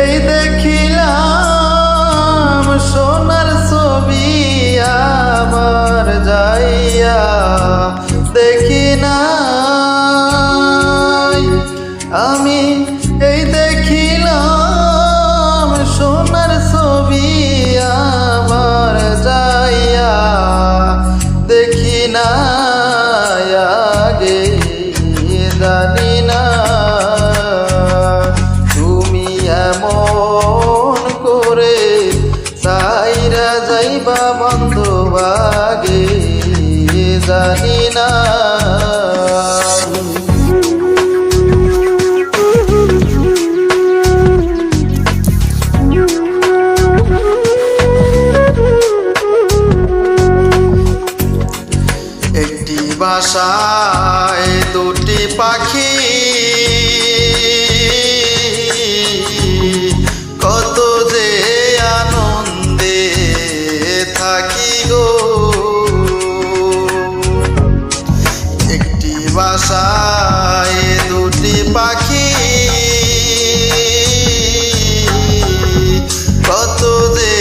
এই দেখিলাম সোনার ছবি আমার যাইয়া দেখি নাই। আমি এই দেখিলাম সোনার ছবি আমার যাইয়া দেখি নাই। আগে জানি না এমন করে সাইরা যাইবা বন্ধু, আগে জানি না। একটি বাসায় দুটি পাখি, কত যে আনন্দে থাকি গো। একটি বাসায় দুটি পাখি, কত যে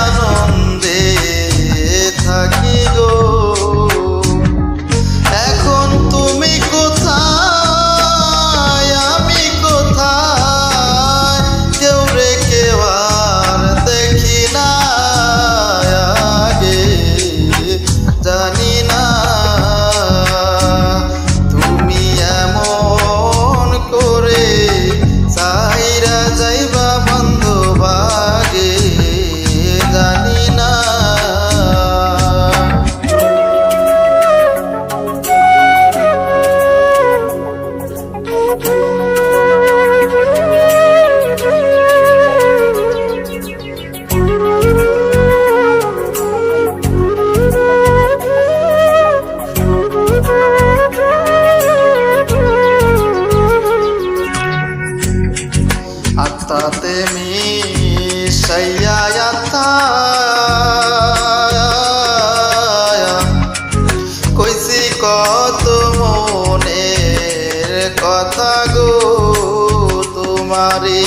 আনন্দে থাকি গো। এখন তুমি কোথায়, আমি কোথায়, কেউ রে কেউ আর দেখি না। আগে জানি না তুমি এমন করে সাইরা যাইবা বন্ধু, আগে জানি না। আত্মাতে মিশাইয়া আত্মা কইছি কত মনের কথা গো তোমারে।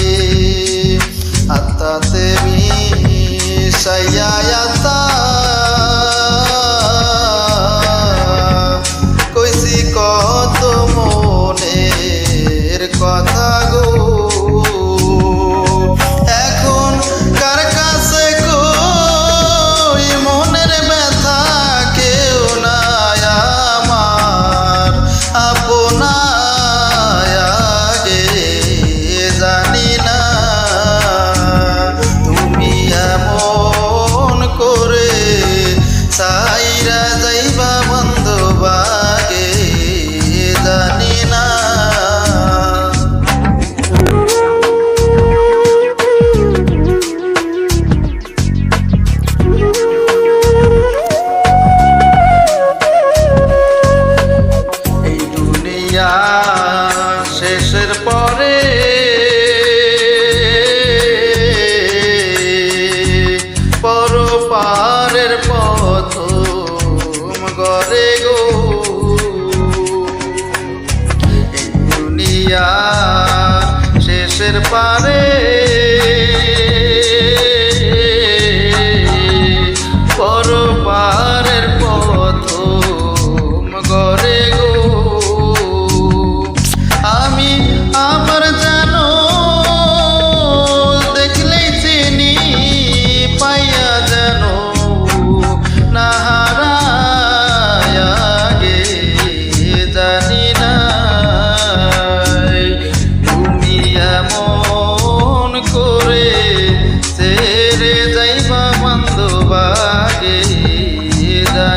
আত্মাতে মিশাইয়া আত্মা কইছি কত মনের কথা গো। সাইরা যাইবা বন্ধু, আগে জানি না। এই দুনিয়া শেষের পরে পরপারের প্রথম গরে গো। এই দুনিয়া শেষের পারে পরপারের প্রথম গরে গো। আমি আমার জানো দেখলেই চিনি, পাইয়া যেন না হারায়। আগে জানি না তুমি এমন করে ছেড়ে যাইবা বন্ধু, আগে জানি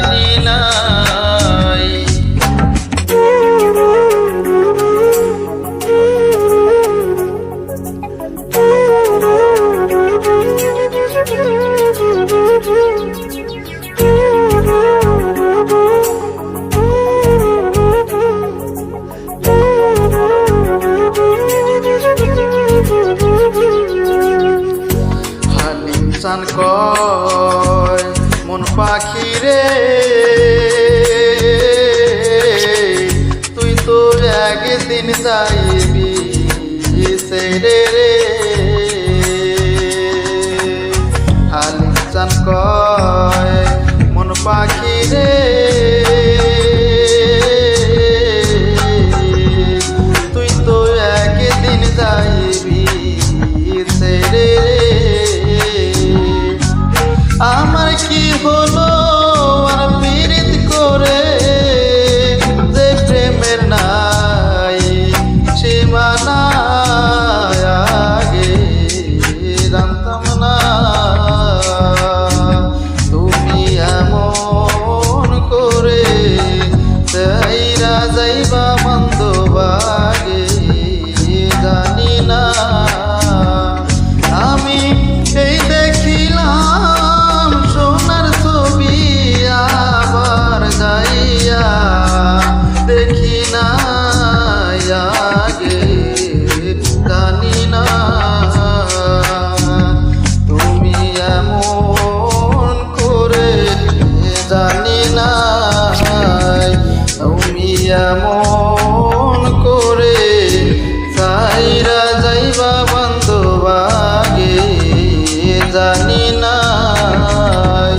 পাখি রে তুই তো একদিন যাইবি ছেড়ে রে হালিম চান কয়